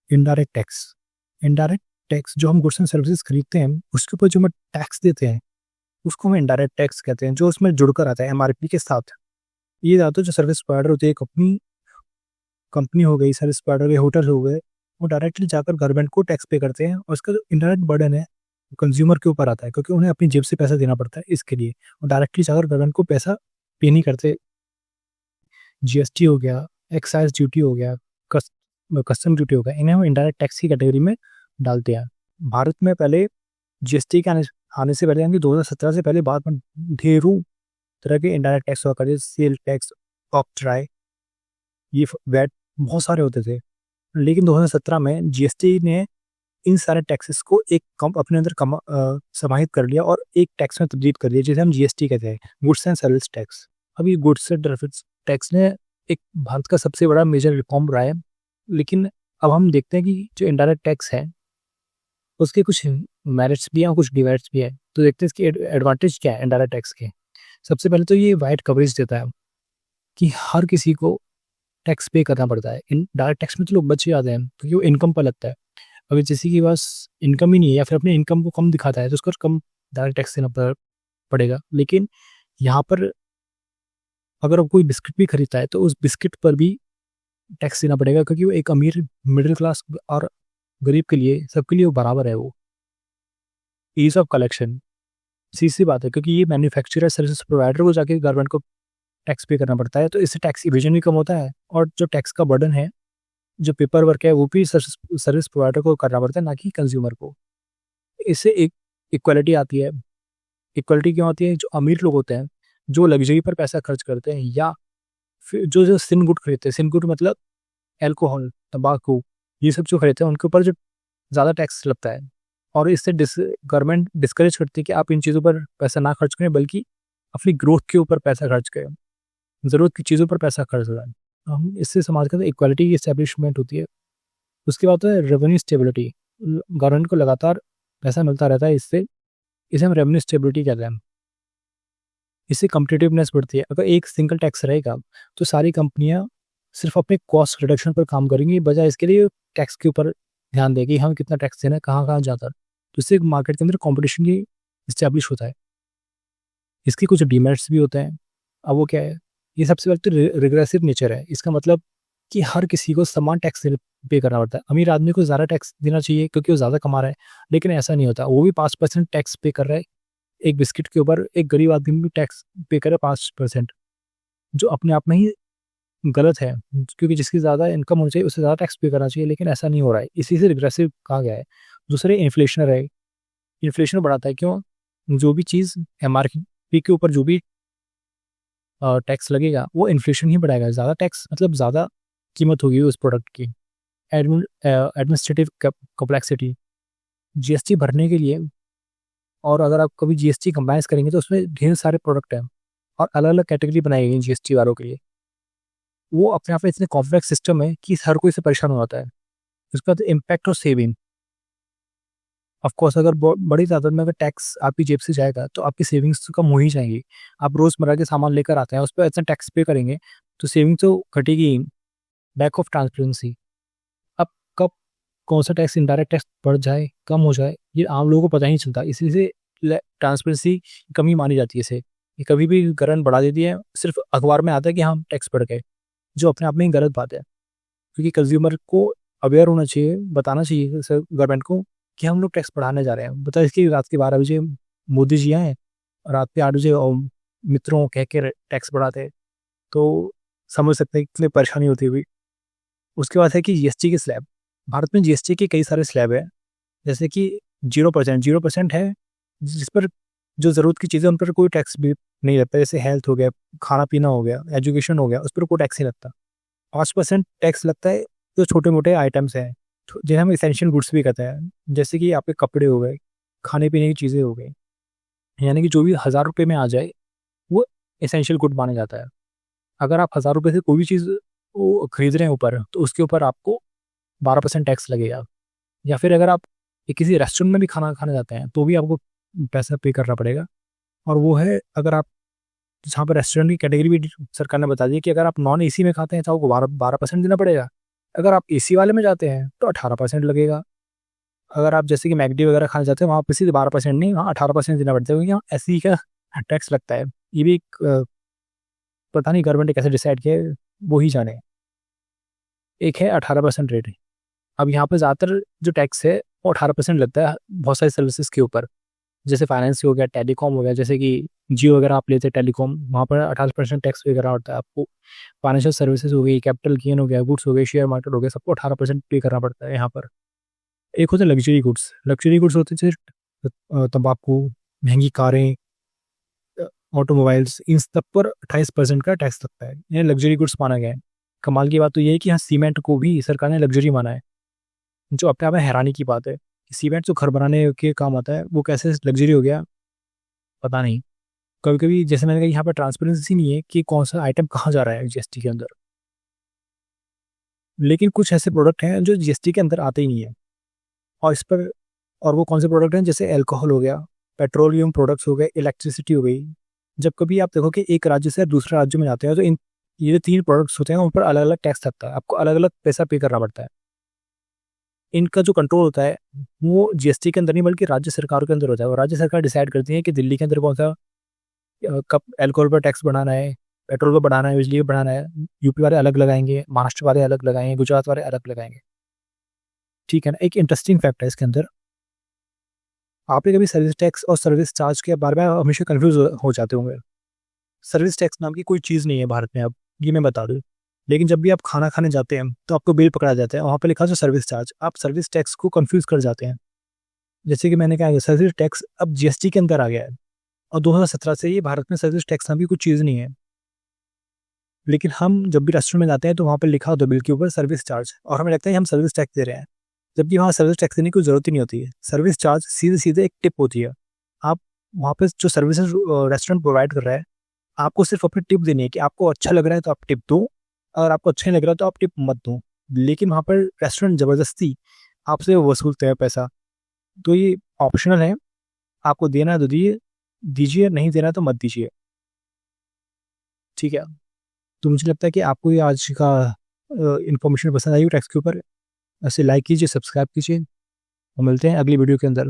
Indirect tax. Indirect tax जो हम goods and services खरीदते हैं उसके ऊपर जो हम टैक्स देते हैं उसको हम इनडायरेक्ट टैक्स कहते हैं, जो उसमें जुड़कर आता है एमआरपी के साथ। ये ज़्यादातर जो सर्विस प्रोवाइडर होती है, कंपनी हो गई, सर्विस प्रोवाइडर या होटल हो गए, वो डायरेक्टली जाकर गवर्नमेंट को टैक्स पे करते हैं और उसका जो इनडायरेक्ट बर्डन है कंज्यूमर के ऊपर आता है, क्योंकि उन्हें अपनी जेब से पैसा देना पड़ता है इसके लिए। और डायरेक्टली जाकर गवर्नमेंट को पैसा पे नहीं करते। जीएसटी हो गया, एक्साइज ड्यूटी हो गया, कस्टम ड्यूटी हो गया, इन्हें हम इनडायरेक्ट टैक्स की कैटेगरी में डालते हैं। भारत में पहले जीएसटी के आने से पहले, यानी 2017 से पहले भारत में ढेरों तरह के इनडायरेक्ट टैक्स हुआ करते, सेल टैक्स, ऑक्ट्राई, ये वैट, बहुत सारे होते थे। लेकिन 2017 में जीएसटी ने इन सारे टैक्सेस को अपने अंदर समाहित कर लिया और एक टैक्स में तब्दील कर दिया, जिसे हम जीएसटी कहते हैं, गुड्स एंड सर्विस टैक्स। अब ये गुड्स एंड सर्विस टैक्स ने एक भारत का सबसे बड़ा मेजर रिफॉर्म रहा है। लेकिन अब हम देखते हैं कि जो इनडायरेक्ट टैक्स है उसके कुछ मेरिट्स भी हैं और कुछ डिमेरिट्स भी है। तो देखते हैं इसके एडवांटेज क्या है इनडायरेक्ट टैक्स के। सबसे पहले तो ये वाइड कवरेज देता है कि हर किसी को टैक्स पे करना पड़ता है। इन डायरेक्ट टैक्स में तो लोग बच जाते हैं क्योंकि वो इनकम पर लगता है। अगर किसी के पास इनकम ही नहीं है या फिर अपने इनकम को कम दिखाता है तो उसको कम डायरेक्ट टैक्स देना पड़ेगा। लेकिन यहाँ पर अगर अब कोई बिस्किट भी खरीदता है तो उस बिस्किट पर भी टैक्स देना पड़ेगा, क्योंकि वो एक अमीर, मिडिल क्लास और गरीब के लिए, सबके लिए वो बराबर है। वो ईज ऑफ कलेक्शन सीधी बात है, क्योंकि ये मैन्युफैक्चरर सर्विस प्रोवाइडर को जाके गवर्नमेंट को टैक्स पे करना पड़ता है, तो इससे टैक्स इवेजन भी कम होता है। और जो टैक्स का बर्डन है, जो पेपर वर्क है, वो भी सर्विस प्रोवाइडर को करना पड़ता है, ना कि कंज्यूमर को। इससे एक इक्वलिटी आती है। इक्वलिटी क्यों आती है? जो अमीर लोग होते हैं, जो लग्जरी पर पैसा खर्च करते हैं, या फिर जो सिन गुड खरीदते हैं, सिन गुड मतलब एल्कोहल, तंबाकू, ये सब जो खरीदते हैं, उनके ऊपर जो ज़्यादा टैक्स लगता है। और इससे गवर्नमेंट डिस्करेज करती है कि आप इन चीज़ों पर पैसा ना खर्च करें, बल्कि अपनी ग्रोथ के ऊपर पैसा खर्च करें, ज़रूरत की चीज़ों पर पैसा खर्च करें। हम इससे समाज का इक्वालिटी की एस्टेब्लिशमेंट होती है। उसके बाद है रेवेन्यू स्टेबिलिटी। गवर्नमेंट को लगातार पैसा मिलता रहता है, इसे हम रेवेन्यू स्टेबिलिटी कहते हैं। इससे कम्पिटिटिवनेस बढ़ती है। अगर एक सिंगल टैक्स रहेगा तो सारी कंपनियां सिर्फ अपने कॉस्ट रिडक्शन पर काम करेंगी, बजाय इसके लिए टैक्स के ऊपर ध्यान देगी हमें कितना टैक्स देना है, कहाँ कहाँ जाता है। तो इससे मार्केट के अंदर कॉम्पिटिशन की इस्टेब्लिश होता है। इसके कुछ डीमेरिट्स भी होते हैं। अब वो क्या है? ये सबसे पहले तो रिग्रेसिव नेचर है। इसका मतलब कि हर किसी को समान टैक्स पे करना पड़ता है। अमीर आदमी को ज़्यादा टैक्स देना चाहिए क्योंकि वो ज़्यादा कमा रहा है, लेकिन ऐसा नहीं होता। वो भी 5% टैक्स पे कर रहा है एक बिस्किट के ऊपर, एक गरीब आदमी भी टैक्स पे करे 5%, जो अपने आप में ही गलत है, क्योंकि जिसकी ज़्यादा इनकम होनी चाहिए उसे ज़्यादा टैक्स पे करना चाहिए, लेकिन ऐसा नहीं हो रहा है। इसी से रिग्रेसिव कहा गया है। दूसरे इन्फ्लेशन है। इन्फ्लेशन बढ़ाता है। क्यों? जो भी चीज़ एमआरपी के ऊपर जो भी टैक्स लगेगा वो इन्फ्लेशन ही बढ़ाएगा। ज़्यादा टैक्स मतलब ज़्यादा कीमत होगी उस प्रोडक्ट की। एडमिनिस्ट्रेटिव कॉम्प्लेक्सिटी, जीएसटी भरने के लिए, और अगर आप कभी जीएसटी कंबाइंस करेंगे तो उसमें ढेर सारे प्रोडक्ट हैं और अलग अलग कैटेगरी बनाई गई जीएसटी वालों के लिए। वो अपने आप में इतने कॉम्प्लेक्स सिस्टम है कि हर कोई से परेशान हो जाता है। उसके बाद इम्पैक्ट और सेविंग। ऑफकोर्स अगर बड़ी तादाद में अगर टैक्स आपकी जेब से जाएगा तो आपकी सेविंग्स तो कम हो ही जाएंगी। आप रोज़मर्रा के सामान लेकर आते हैं, उस पर इतना टैक्स पे करेंगे तो सेविंग तो घटेगी। Back of transparency. अब कब कौन सा टैक्स, इनडायरेक्ट टैक्स बढ़ जाए, कम हो जाए, ये आम लोगों को पता ही नहीं चलता। इसी से ट्रांसपेरेंसी कमी मानी जाती है इसे। ये कभी भी गवर्नमेंट बढ़ा देती है, सिर्फ अखबार में आता है कि हाँ टैक्स बढ़ गए, जो अपने आप में ही गलत बात है। क्योंकि कंज्यूमर को अवेयर होना चाहिए, बताना चाहिए गवर्नमेंट को कि हम लोग टैक्स बढ़ाने जा रहे हैं। बता इसकी रात के 12 बजे मोदी जी आए, रात के 8 बजे मित्रों कह के टैक्स बढ़ाते हैं, तो समझ सकते हैं कितनी परेशानी होती हुई। उसके बाद है कि जीएसटी के स्लैब। भारत में जीएसटी के कई सारे स्लैब है, जैसे कि 0% है, जिस पर जो ज़रूरत की चीज़ें उन पर कोई टैक्स भी नहीं लगता। जैसे हेल्थ हो गया, खाना पीना हो गया, एजुकेशन हो गया, उस पर कोई टैक्स नहीं लगता। 5% टैक्स लगता है जो छोटे मोटे आइटम्स हैं, जिन्हें हम एसेंशियल गुड्स भी कहते हैं, जैसे कि आपके कपड़े हो गए, खाने पीने की चीज़ें हो गई। यानी कि जो भी 1000 रुपये में आ जाए वो एसेंशियल गुड माना जाता है। अगर आप 1000 रुपये से कोई भी चीज़ वो खरीद रहे हैं ऊपर, तो उसके ऊपर आपको 12% टैक्स लगेगा। या फिर अगर आप किसी रेस्टोरेंट में भी खाना खाने जाते हैं तो भी आपको पैसा पे करना पड़ेगा। और वो है, अगर आप जहाँ पर रेस्टोरेंट की कैटेगरी भी सरकार ने बता दी कि अगर आप नॉन एसी में खाते हैं तो आपको 12% देना पड़ेगा। अगर आप एसी वाले में जाते हैं तो 18% लगेगा। अगर आप जैसे कि मैकडी वगैरह खाने जाते हैं वहाँ पे सीधे 12% नहीं, वहाँ 18% देना पड़ता है, क्योंकि यहाँ एसी का टैक्स लगता है। ये भी एक पता नहीं गवर्नमेंट ने कैसे डिसाइड किया है, वो ही जाने। एक है 18% रेट। अब यहाँ पर ज़्यादातर जो टैक्स है वो 18% लगता है बहुत सारी सर्विसेज के ऊपर, जैसे फाइनेंस हो गया, टेलीकॉम हो गया, जैसे कि जियो वगैरह आप लेते हैं टेलीकॉम, वहाँ पर 18% टैक्स वगैरह होता है आपको। फाइनेंशियल सर्विसेज हो गई, कैपिटल गेन हो गया, गुड्स हो गए, शेयर मार्केट हो गया, सबको 18% पे करना पड़ता है यहाँ पर। एक होता है लग्जरी गुड्स। लग्जरी गुड्स होते हैं जैसे तंबाकू, महंगी कारें, ऑटोमोबाइल्स, इन सब पर 28% का टैक्स लगता है। इन्हें लग्जरी गुड्स माना गया है। कमाल की बात तो ये है कि यहाँ सीमेंट को भी सरकार ने लग्जरी माना है, जो अपने आप में हैरानी की बात है। सीमेंट जो घर बनाने के काम आता है वो कैसे लग्जरी हो गया, पता नहीं। कभी कभी जैसे मैंने कहा यहाँ पर ट्रांसपेरेंसी नहीं है कि कौन सा आइटम कहाँ जा रहा है जीएसटी के अंदर। लेकिन कुछ ऐसे प्रोडक्ट हैं जो जीएसटी के अंदर आते ही नहीं है, और इस पर, और वो कौन से प्रोडक्ट हैं, जैसे अल्कोहल हो गया, पेट्रोलियम प्रोडक्ट्स हो गए, इलेक्ट्रिसिटी हो गई। जब कभी आप देखो कि एक राज्य से दूसरे राज्य में जाते हैं तो इन ये जो 3 प्रोडक्ट्स होते हैं उन पर अलग अलग टैक्स लगता है, आपको अलग अलग पैसा पे करना पड़ता है। इनका जो कंट्रोल होता है वो जीएसटी के अंदर नहीं बल्कि राज्य सरकार के अंदर होता है, और राज्य सरकार डिसाइड करती है कि दिल्ली के अंदर कौन सा कब अल्कोहल पर टैक्स बढ़ाना है, पेट्रोल पर बढ़ाना है, बिजली पर बढ़ाना है। यूपी वाले अलग लगाएंगे, महाराष्ट्र वाले अलग लगाएंगे, गुजरात वाले अलग लगाएंगे। ठीक है ना। एक इंटरेस्टिंग फैक्ट है इसके अंदर, आप कभी सर्विस टैक्स और सर्विस चार्ज के बारे में हमेशा कंफ्यूज हो जाते होंगे। सर्विस टैक्स नाम की कोई चीज़ नहीं है भारत में, अब ये मैं बता दूँ। लेकिन जब भी आप खाना खाने जाते हैं तो आपको बिल पकड़ा जाता है, वहाँ पर लिखा है सर्विस चार्ज, आप सर्विस टैक्स को कंफ्यूज कर जाते हैं। जैसे कि मैंने कहा सर्विस टैक्स अब जीएसटी के अंदर आ गया है, और 2017 से ये भारत में सर्विस टैक्स नाम की कुछ चीज़ नहीं है। लेकिन हम जब भी रेस्टोरेंट में जाते हैं तो वहाँ पर लिखा होता है बिल के ऊपर सर्विस चार्ज, और हमें लगता है कि हम सर्विस टैक्स दे रहे हैं, जबकि वहाँ सर्विस टैक्स देने की जरूरत ही नहीं होती है। सर्विस चार्ज सीधे सीधे एक टिप होती है। आप वहाँ पे जो सर्विसेज रेस्टोरेंट प्रोवाइड कर रहा है, आपको सिर्फ अपनी टिप देनी है कि आपको अच्छा लग रहा है तो आप टिप दो, अगर आपको अच्छा नहीं लग रहा है तो आप टिप मत दो। लेकिन वहाँ पर रेस्टोरेंट ज़बरदस्ती आपसे वसूलते हैं पैसा। तो ये ऑप्शनल है, आपको देना है तो दीजिए, नहीं देना तो मत दीजिए। ठीक है। तो मुझे लगता है कि आपको ये आज का इन्फॉर्मेशन पसंद आई हो टैक्स के ऊपर। ऐसे लाइक कीजिए, सब्सक्राइब कीजिए, और मिलते हैं अगली वीडियो के अंदर।